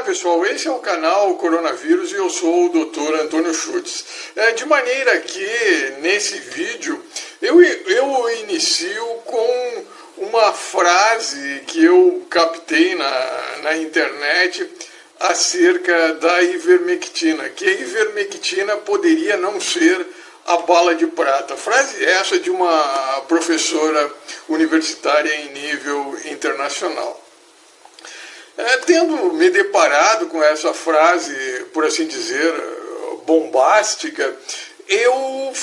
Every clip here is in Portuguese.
pessoal, esse é o canal Coronavírus e eu sou o Dr. Antônio Schutz. De maneira que, nesse vídeo, eu inicio com uma frase que eu captei na internet acerca da ivermectina, que a ivermectina poderia não ser a bala de prata. Frase essa de uma professora universitária em nível internacional. Tendo me deparado com essa frase, por assim dizer, bombástica, eu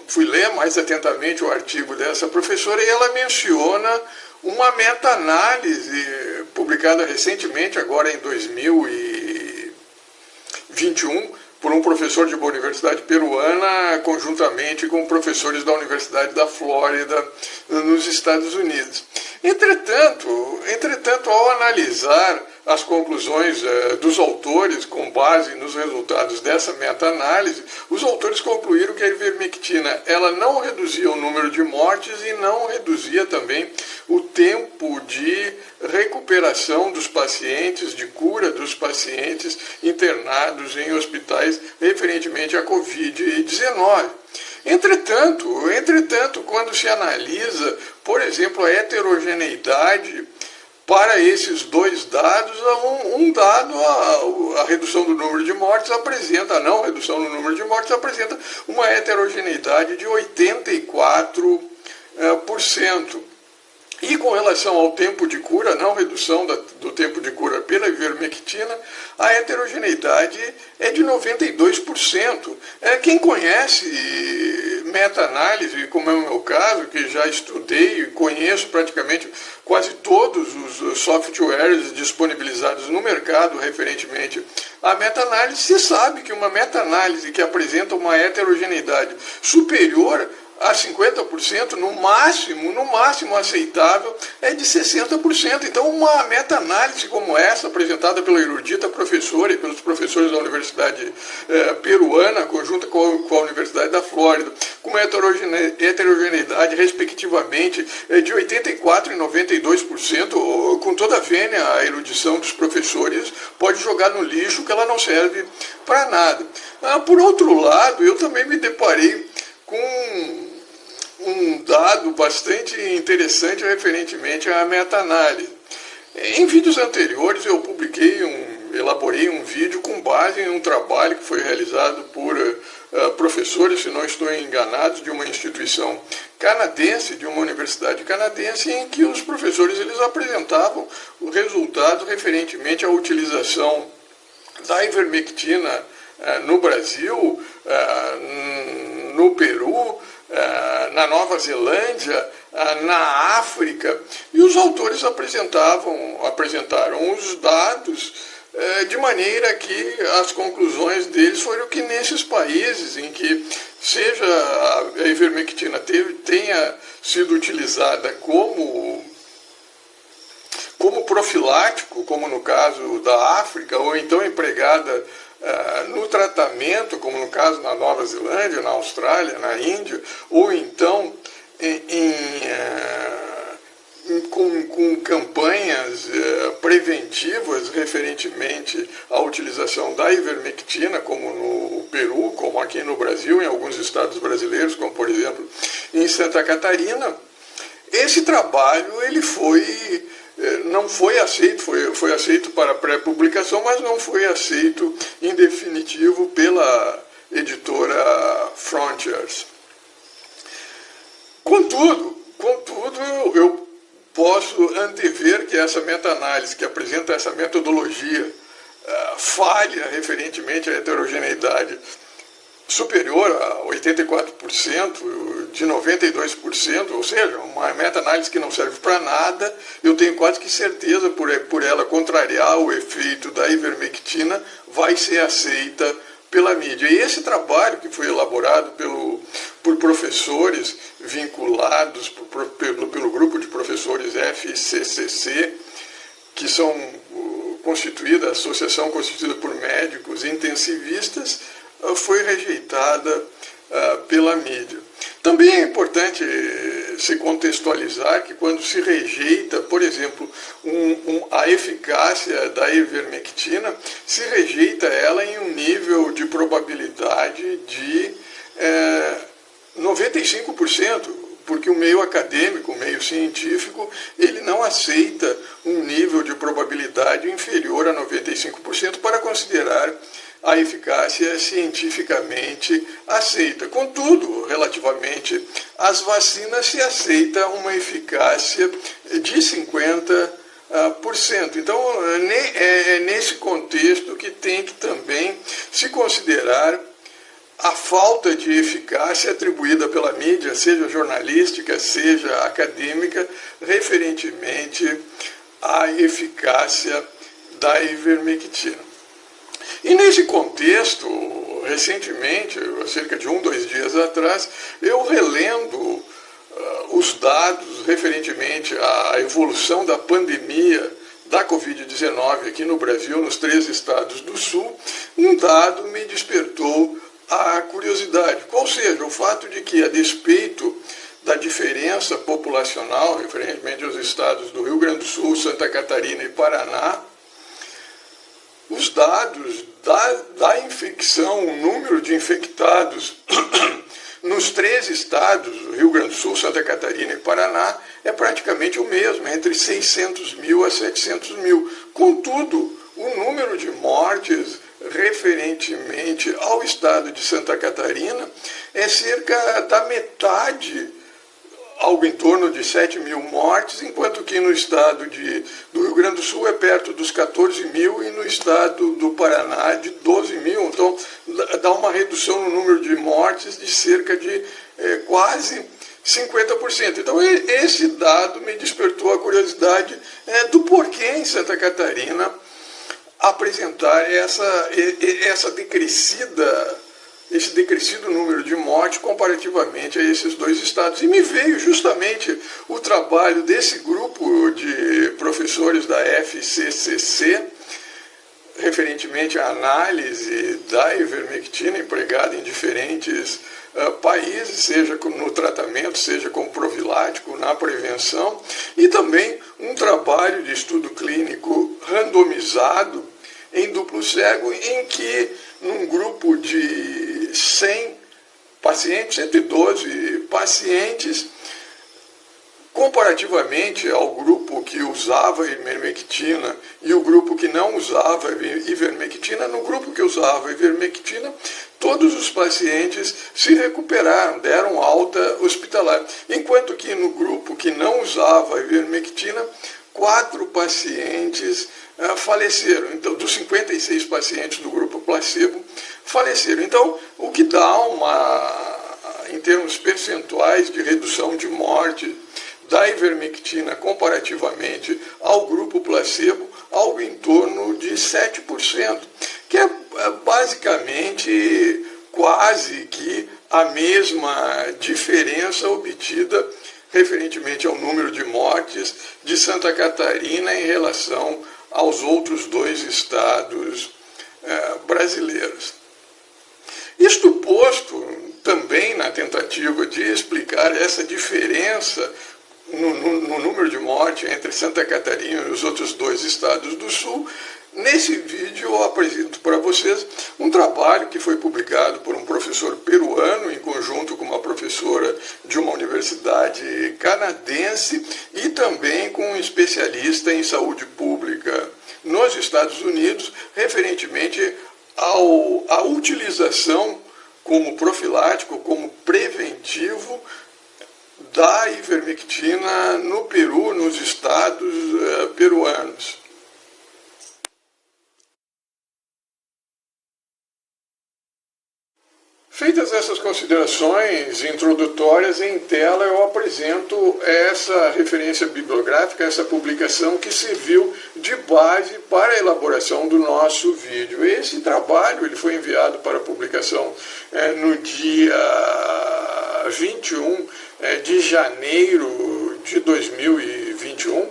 fui ler mais atentamente o artigo dessa professora e ela menciona uma meta-análise publicada recentemente, agora em 2021, por um professor de uma universidade peruana, conjuntamente com professores da Universidade da Flórida, nos Estados Unidos. Entretanto, ao analisar as conclusões dos autores com base nos resultados dessa meta-análise, os autores concluíram que a ivermectina ela não reduzia o número de mortes e não reduzia também o tempo de recuperação dos pacientes, de cura dos pacientes internados em hospitais referentemente à Covid-19. Entretanto, quando se analisa, por exemplo, a heterogeneidade para esses dois dados, um dado, a redução do número de mortes apresenta, a não redução do número de mortes apresenta uma heterogeneidade de 84%. E com relação ao tempo de cura, não redução do tempo de cura pela ivermectina, a heterogeneidade é de 92%. Quem conhece meta-análise, como é o meu caso, que já estudei e conheço praticamente quase todos os softwares disponibilizados no mercado referentemente à meta-análise, se sabe que uma meta-análise que apresenta uma heterogeneidade superior a 50%, no máximo aceitável, é de 60%. Então, uma meta-análise como essa, apresentada pela erudita professora e pelos professores da Universidade peruana, conjunta com a Universidade da Flórida, com uma heterogeneidade, respectivamente, de 84% e 92%, com toda a vênia, a erudição dos professores pode jogar no lixo, que ela não serve para nada. Por outro lado, eu também me deparei com um dado bastante interessante referentemente à meta-análise. Em vídeos anteriores eu elaborei um vídeo com base em um trabalho que foi realizado por professores, se não estou enganado, de uma instituição canadense, de uma universidade canadense, em que os professores eles apresentavam o resultado referentemente à utilização da ivermectina no Brasil, no Peru, na Nova Zelândia, na África, e os autores apresentaram os dados de maneira que as conclusões deles foram que nesses países em que seja a ivermectina tenha sido utilizada como profilático, como no caso da África, ou então empregada no tratamento, como no caso na Nova Zelândia, na Austrália, na Índia, ou então com campanhas preventivas referentemente à utilização da ivermectina, como no Peru, como aqui no Brasil, em alguns estados brasileiros, como por exemplo em Santa Catarina. Esse trabalho não foi aceito, foi aceito para pré-publicação, mas não foi aceito em definitivo pela editora Frontiers. Contudo, eu posso antever que essa meta-análise, que apresenta essa metodologia falha referentemente à heterogeneidade superior a 84%, de 92%, ou seja, uma meta-análise que não serve para nada, eu tenho quase que certeza, por ela contrariar o efeito da ivermectina, vai ser aceita pela mídia. E esse trabalho que foi elaborado por professores vinculados pelo grupo de professores FCCC, que são a associação constituída por médicos intensivistas, foi rejeitada pela mídia. Também é importante se contextualizar que quando se rejeita, por exemplo, a eficácia da ivermectina, se rejeita ela em um nível de probabilidade de 95%, porque o meio acadêmico, o meio científico, ele não aceita um nível de probabilidade inferior a 95% para considerar a eficácia cientificamente aceita. Contudo, relativamente às vacinas, se aceita uma eficácia de 50%. Então, é nesse contexto que tem que também se considerar a falta de eficácia atribuída pela mídia, seja jornalística, seja acadêmica, referentemente à eficácia da ivermectina. E nesse contexto, recentemente, cerca de 2 dias atrás, eu relendo os dados referentemente à evolução da pandemia da Covid-19 aqui no Brasil, nos 3 estados do Sul, um dado me despertou a curiosidade, qual seja o fato de que, a despeito da diferença populacional referentemente aos estados do Rio Grande do Sul, Santa Catarina e Paraná, os dados da infecção, o número de infectados nos 3 estados, Rio Grande do Sul, Santa Catarina e Paraná, é praticamente o mesmo, entre 600 mil a 700 mil. Contudo, o número de mortes referentemente ao estado de Santa Catarina é cerca da metade, algo em torno de 7 mil mortes, enquanto que no estado do Rio Grande do Sul é perto dos 14 mil e no estado do Paraná de 12 mil. Então, dá uma redução no número de mortes de cerca de quase 50%. Então, esse dado me despertou a curiosidade do porquê em Santa Catarina apresentar esse decrescido número de mortes comparativamente a esses 2 estados. E me veio justamente o trabalho desse grupo de professores da FCCC, referentemente à análise da ivermectina empregada em diferentes países, seja no tratamento, seja como profilático, na prevenção, e também um trabalho de estudo clínico randomizado em duplo cego, em que num grupo de 100 pacientes, 112 pacientes, comparativamente ao grupo que usava ivermectina e o grupo que não usava ivermectina, no grupo que usava ivermectina, todos os pacientes se recuperaram, deram alta hospitalar, enquanto que no grupo que não usava ivermectina, 4 pacientes faleceram. Então, dos 56 pacientes do grupo placebo, faleceram. Então, o que dá em termos percentuais de redução de morte da ivermectina comparativamente ao grupo placebo, algo em torno de 7%, que é basicamente quase que a mesma diferença obtida referentemente ao número de mortes de Santa Catarina em relação aos outros 2 estados brasileiros. Isto posto, também na tentativa de explicar essa diferença no número de mortes entre Santa Catarina e os outros 2 estados do Sul, nesse vídeo eu apresento para vocês um trabalho que foi publicado por um professor peruano em conjunto com uma professora de uma universidade canadense e também com um especialista em saúde pública nos Estados Unidos, referentemente à utilização como profilático, como preventivo da ivermectina no Peru, nos estados peruanos. Feitas essas considerações introdutórias, em tela eu apresento essa referência bibliográfica, essa publicação que serviu de base para a elaboração do nosso vídeo. Esse trabalho ele foi enviado para publicação no dia 21 de janeiro de 2021.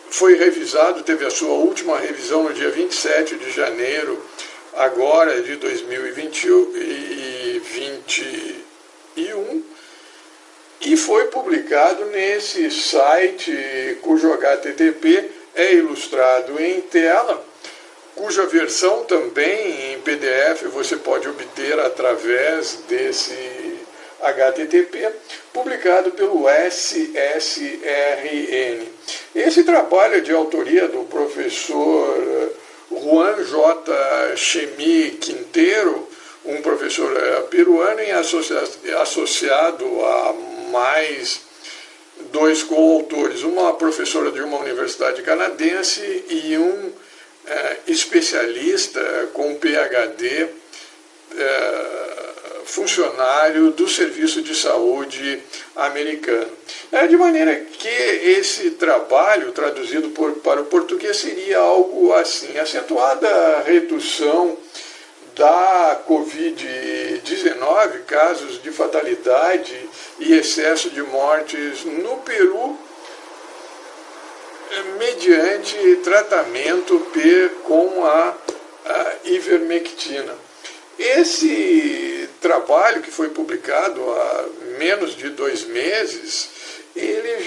Foi revisado, teve a sua última revisão no dia 27 de janeiro agora de 2021 e foi foi publicado nesse site cujo HTTP é ilustrado em tela, cuja versão também em PDF você pode obter através desse HTTP, publicado pelo SSRN. Esse trabalho é de autoria do professor Juan J. Chemi Quintero, um professor peruano e associado a mais dois coautores, uma professora de uma universidade canadense e um especialista com PhD, funcionário do Serviço de Saúde americano. De maneira que esse trabalho, traduzido para o português, seria algo assim: acentuada redução da Covid-19, casos de fatalidade e excesso de mortes no Peru, mediante tratamento com a ivermectina. Esse trabalho, que foi publicado há menos de 2 meses, ele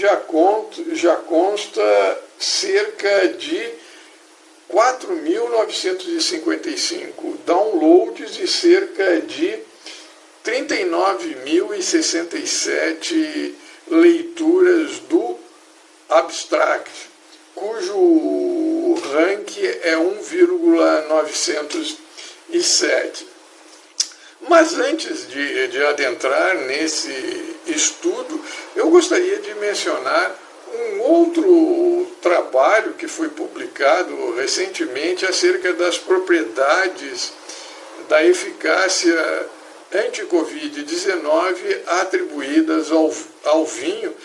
já consta cerca de 4.955 downloads e cerca de 39.067 leituras do abstract, cujo rank é 1,907. Mas antes de adentrar nesse estudo, eu gostaria de mencionar um outro trabalho que foi publicado recentemente acerca das propriedades da eficácia anti-Covid-19 atribuídas ao vinho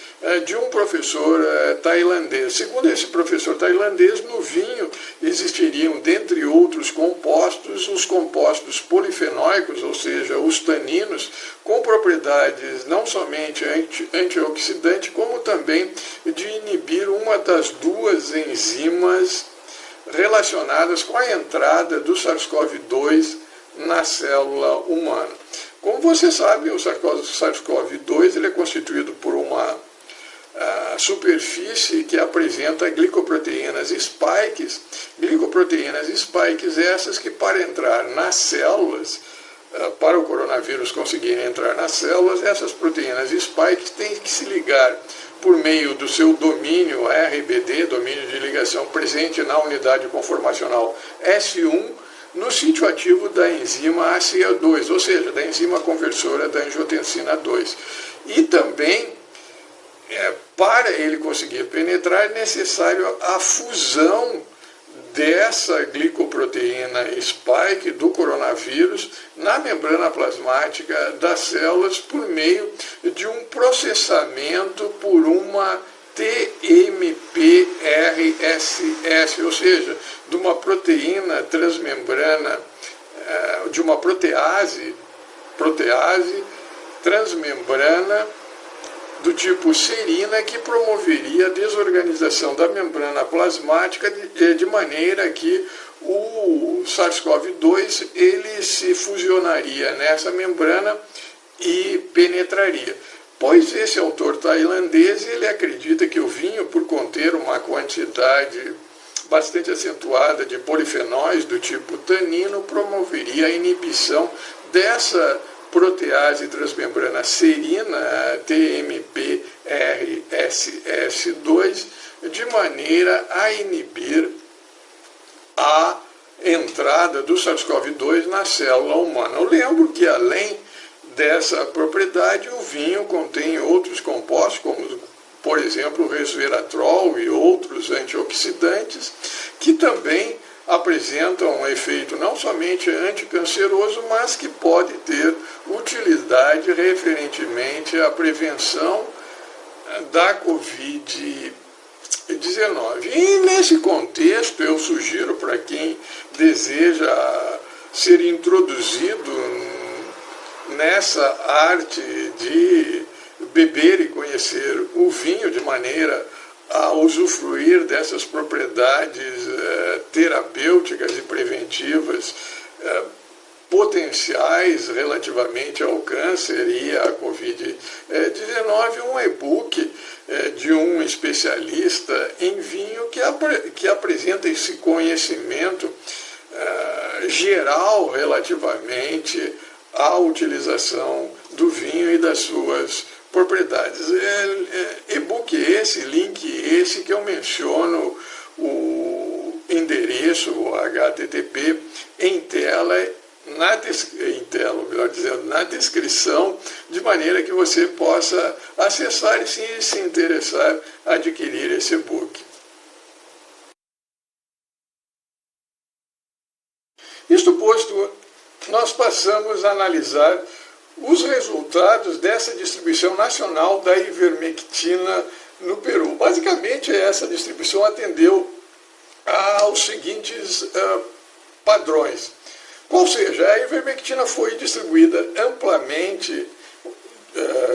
de um professor tailandês. Segundo esse professor tailandês, no vinho existiriam, dentre outros compostos, os compostos polifenóicos, ou seja, os taninos, com propriedades não somente antioxidante, como também de inibir uma das 2 enzimas relacionadas com a entrada do SARS-CoV-2 na célula humana. Como você sabe, o SARS-CoV-2 ele é constituído por uma superfície que apresenta glicoproteínas spikes. Glicoproteínas spikes essas que, para entrar nas células, para o coronavírus conseguir entrar nas células, essas proteínas spikes têm que se ligar por meio do seu domínio RBD, domínio de ligação presente na unidade conformacional S1, no sítio ativo da enzima ACE2, ou seja, da enzima conversora da angiotensina 2. E também, para ele conseguir penetrar, é necessário a fusão dessa glicoproteína spike do coronavírus na membrana plasmática das células por meio de um processamento por uma TMPRSS, ou seja, de uma proteína transmembrana, de uma protease transmembrana do tipo serina, que promoveria a desorganização da membrana plasmática de maneira que o SARS-CoV-2 ele se fusionaria nessa membrana e penetraria. Pois esse autor tailandês ele acredita que o vinho, por conter uma quantidade bastante acentuada de polifenóis do tipo tanino, promoveria a inibição dessa protease transmembrana serina, TMPRSS2, de maneira a inibir a entrada do SARS-CoV-2 na célula humana. Eu lembro que, além dessa propriedade, o vinho contém outros compostos, como, por exemplo, o resveratrol e outros antioxidantes, que também apresentam um efeito não somente anticanceroso, mas que pode ter utilidade referentemente à prevenção da Covid-19. E nesse contexto, eu sugiro para quem deseja ser introduzido nessa arte de beber e conhecer o vinho de maneira a usufruir dessas propriedades terapêuticas e preventivas potenciais relativamente ao câncer e à Covid-19, um e-book de um especialista em vinho que apresenta esse conhecimento geral relativamente à utilização do vinho e das suas propriedades. E-book esse, link esse que eu menciono o endereço, o HTTP, em tela, melhor dizendo, na descrição, de maneira que você possa acessar e se interessar adquirir esse e-book. Isto posto, nós passamos a analisar os resultados dessa distribuição nacional da ivermectina no Peru. Basicamente, essa distribuição atendeu aos seguintes padrões. Ou seja, a ivermectina foi distribuída amplamente,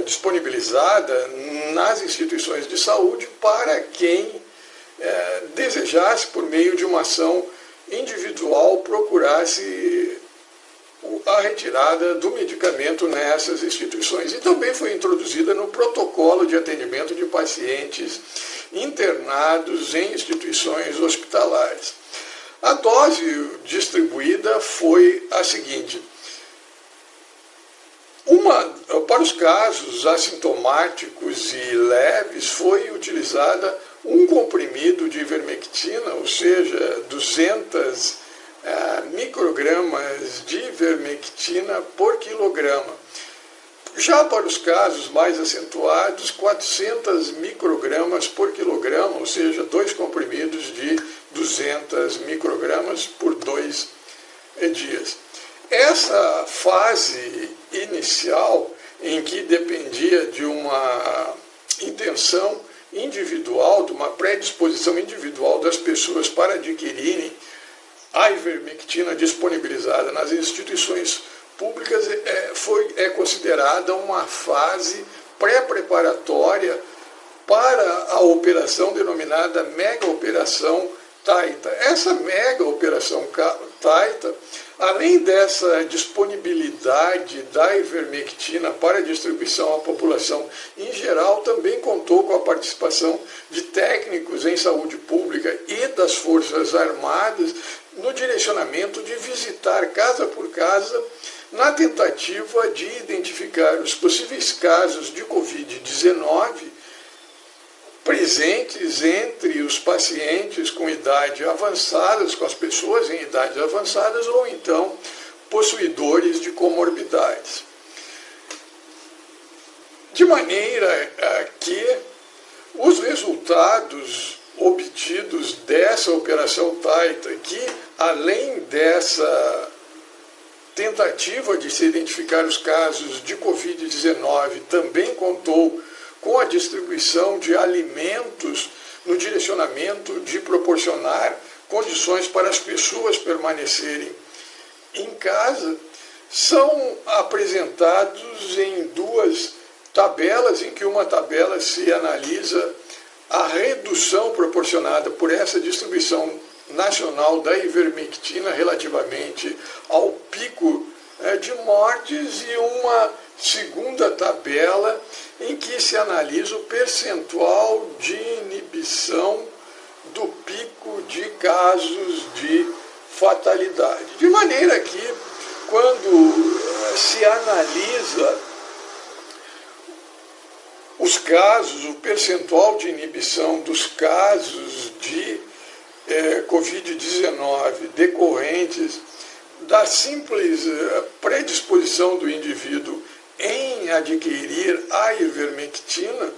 disponibilizada nas instituições de saúde para quem desejasse, por meio de uma ação individual, procurasse a retirada do medicamento nessas instituições. E também foi introduzida no protocolo de atendimento de pacientes internados em instituições hospitalares. A dose distribuída foi a seguinte: para os casos assintomáticos e leves, foi utilizada um comprimido de ivermectina, ou seja, 200 microgramas de ivermectina por quilograma. Já para os casos mais acentuados, 400 microgramas por quilograma, ou seja, 2 comprimidos de 200 microgramas por 2 dias. Essa fase inicial, em que dependia de uma intenção individual, de uma predisposição individual das pessoas para adquirirem a ivermectina disponibilizada nas instituições públicas, é considerada uma fase pré-preparatória para a operação denominada Mega Operação Taita. Essa Mega Operação Taita, além dessa disponibilidade da ivermectina para distribuição à população em geral, também contou com a participação de técnicos em saúde pública e das Forças Armadas no direcionamento de visitar casa por casa na tentativa de identificar os possíveis casos de Covid-19 presentes entre os pacientes com idade avançada, com as pessoas em idades avançadas ou então possuidores de comorbidades. De maneira que os resultados obtidos dessa operação Taita, que além dessa tentativa de se identificar os casos de Covid-19, também contou com a distribuição de alimentos no direcionamento de proporcionar condições para as pessoas permanecerem em casa, são apresentados em 2 tabelas, em que uma tabela se analisa a redução proporcionada por essa distribuição nacional da ivermectina relativamente ao pico de mortes, e uma segunda tabela em que se analisa o percentual de inibição do pico de casos de fatalidade. De maneira que, quando se analisa os casos, o percentual de inibição dos casos de Covid-19 decorrentes da simples predisposição do indivíduo em adquirir a ivermectina,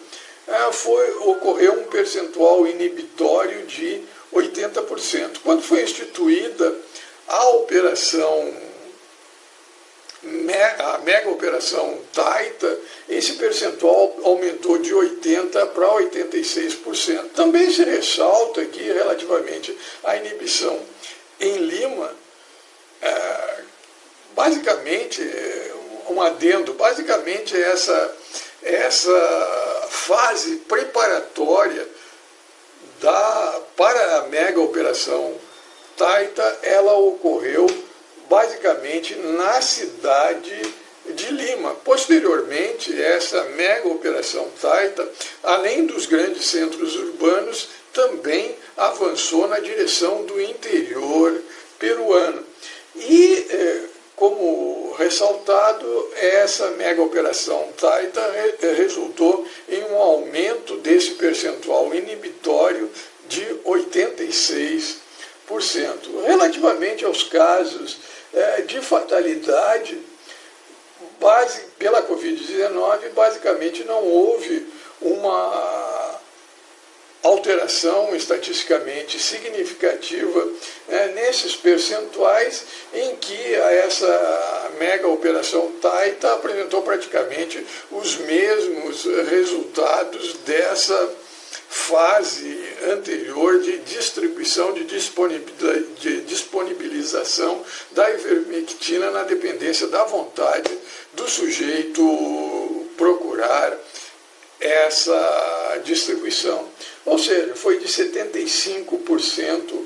ocorreu um percentual inibitório de 80%. Quando foi instituída a Mega Operação Taita, esse percentual aumentou de 80% para 86%. Também se ressalta aqui, relativamente à inibição em Lima, basicamente, um adendo, basicamente essa fase preparatória para a Mega Operação Taita, ela ocorreu basicamente na cidade de Lima. Posteriormente, essa mega operação Taita, além dos grandes centros urbanos, também avançou na direção do interior peruano. E, como ressaltado, essa mega operação Taita resultou em um aumento desse percentual inibitório de 86%. Relativamente aos casos de fatalidade pela Covid-19, basicamente não houve uma alteração estatisticamente significativa nesses percentuais, em que essa mega operação Taita apresentou praticamente os mesmos resultados dessa fase anterior de distribuição, de disponibilização da ivermectina na dependência da vontade do sujeito procurar essa distribuição. Ou seja, foi de 75%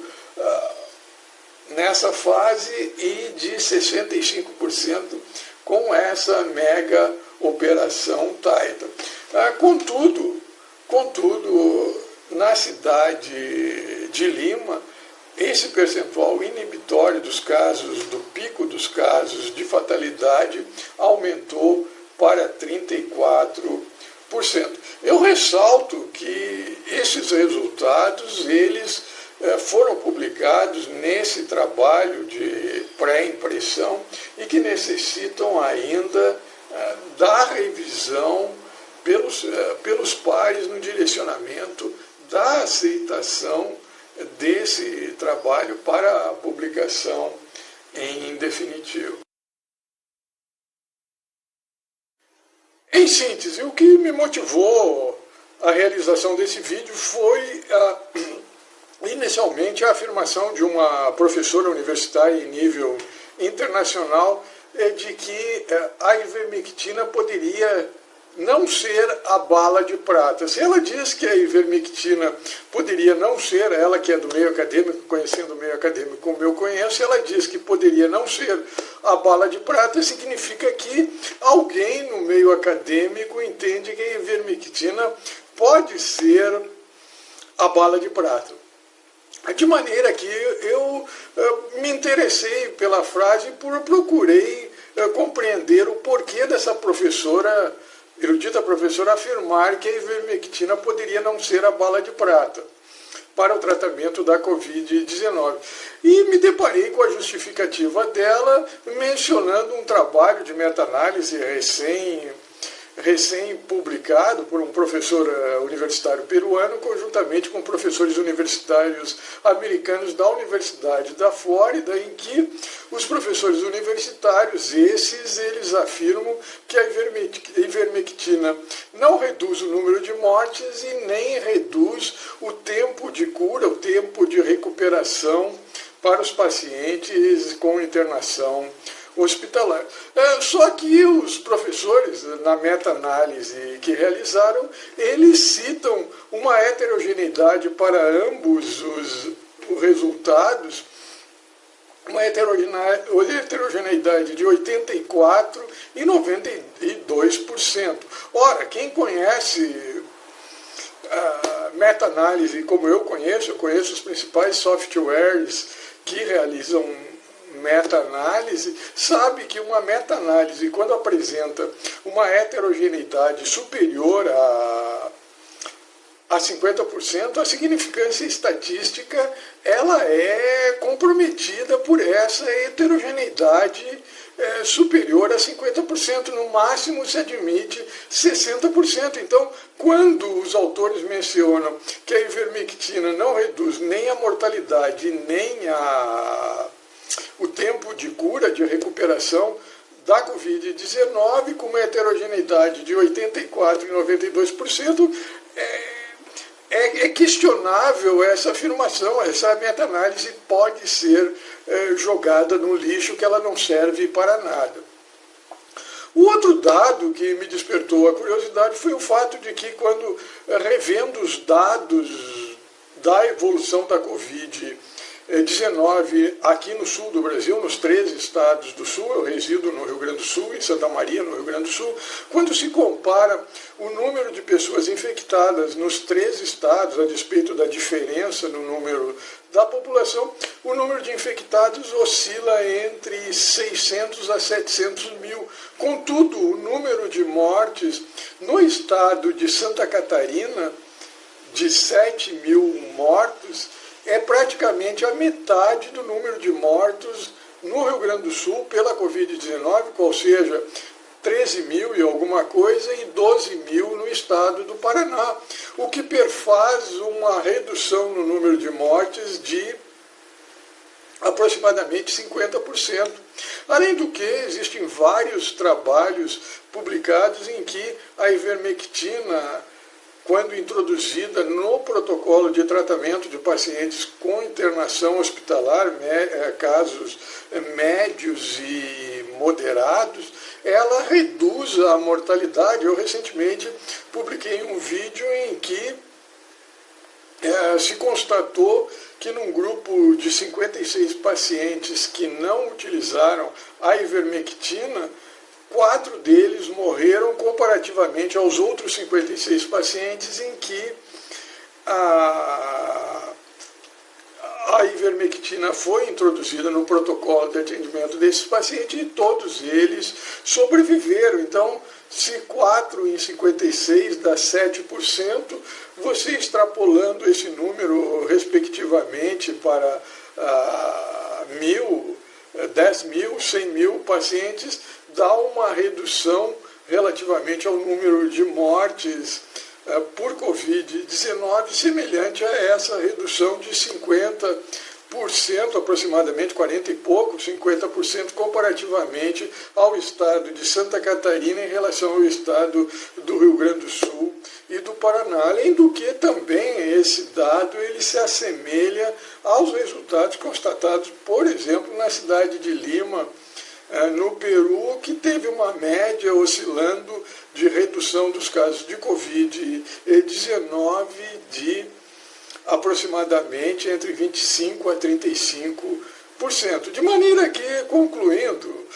nessa fase e de 65% com essa mega operação Taita. Contudo, na cidade de Lima, esse percentual inibitório dos casos, do pico dos casos de fatalidade, aumentou para 34%. Eu ressalto que esses resultados, eles foram publicados nesse trabalho de pré-impressão e que necessitam ainda da revisão pelos pares no direcionamento da aceitação desse trabalho para a publicação em definitivo. Em síntese, o que me motivou a realização desse vídeo foi inicialmente a afirmação de uma professora universitária em nível internacional de que a ivermectina poderia não ser a bala de prata. Se ela diz que a ivermectina poderia não ser, ela que é do meio acadêmico, conhecendo o meio acadêmico como eu conheço, ela diz que poderia não ser a bala de prata, significa que alguém no meio acadêmico entende que a ivermectina pode ser a bala de prata. De maneira que eu me interessei pela frase e procurei compreender o porquê dessa professora, erudita professora, afirmar que a ivermectina poderia não ser a bala de prata para o tratamento da Covid-19. E me deparei com a justificativa dela, mencionando um trabalho de meta-análise recém-publicado por um professor universitário peruano, conjuntamente com professores universitários americanos da Universidade da Flórida, em que os professores universitários, eles afirmam que a ivermectina não reduz o número de mortes e nem reduz o tempo de cura, o tempo de recuperação para os pacientes com internação hospitalar. Só que os professores, na meta-análise que realizaram, eles citam uma heterogeneidade para ambos os resultados, uma heterogeneidade de 84% e 92%. Ora, quem conhece a meta-análise como eu conheço os principais softwares que realizam meta-análise, sabe que uma meta-análise, quando apresenta uma heterogeneidade superior a 50%, a significância estatística ela é comprometida por essa heterogeneidade superior a 50%, no máximo se admite 60%. Então, quando os autores mencionam que a ivermectina não reduz nem a mortalidade, nem o tempo de cura, de recuperação da Covid-19, com uma heterogeneidade de 84% e 92%, é questionável essa afirmação. Essa meta-análise pode ser jogada no lixo, que ela não serve para nada. O outro dado que me despertou a curiosidade foi o fato de que, quando revendo os dados da evolução da Covid 19 aqui no sul do Brasil, nos 13 estados do sul. Eu resido no Rio Grande do Sul, em Santa Maria, no Rio Grande do Sul. Quando se compara o número de pessoas infectadas nos 13 estados, a despeito da diferença no número da população, o número de infectados oscila entre 600 a 700 mil. Contudo, o número de mortes no estado de Santa Catarina, de 7 mil mortos, é praticamente a metade do número de mortos no Rio Grande do Sul pela Covid-19, ou seja, 13 mil e alguma coisa, e 12 mil no estado do Paraná, o que perfaz uma redução no número de mortes de aproximadamente 50%. Além do que, existem vários trabalhos publicados em que a ivermectina, quando introduzida no protocolo de tratamento de pacientes com internação hospitalar, casos médios e moderados, ela reduz a mortalidade. Eu recentemente publiquei um vídeo em que se constatou que num grupo de 56 pacientes que não utilizaram a ivermectina, 4 deles morreram comparativamente aos outros 56 pacientes em que a ivermectina foi introduzida no protocolo de atendimento desses pacientes e todos eles sobreviveram. Então, se 4 em 56 dá 7%, você extrapolando esse número respectivamente para 1.000, 10 mil, 100 mil pacientes, dá uma redução relativamente ao número de mortes por Covid-19 semelhante a essa redução de 50%, aproximadamente 40 e pouco, 50% comparativamente ao estado de Santa Catarina em relação ao estado do Rio Grande do Sul e do Paraná. Além do que também esse dado ele se assemelha aos resultados constatados, por exemplo, na cidade de Lima, no Peru, que teve uma média oscilando de redução dos casos de Covid-19 de aproximadamente entre 25% a 35%. De maneira que, concluindo,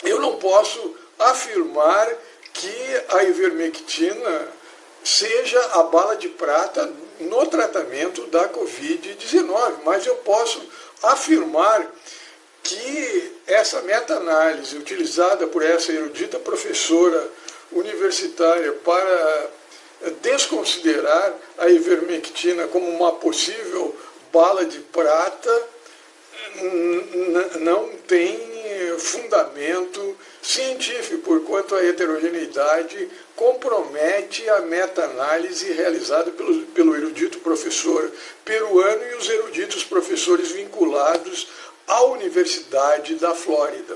eu não posso afirmar que a ivermectina seja a bala de prata no tratamento da Covid-19, mas eu posso afirmar que essa meta-análise utilizada por essa erudita professora universitária para desconsiderar a ivermectina como uma possível bala de prata não tem fundamento científico, porquanto a heterogeneidade compromete a meta-análise realizada pelo erudito professor peruano e os eruditos professores vinculados à Universidade da Flórida.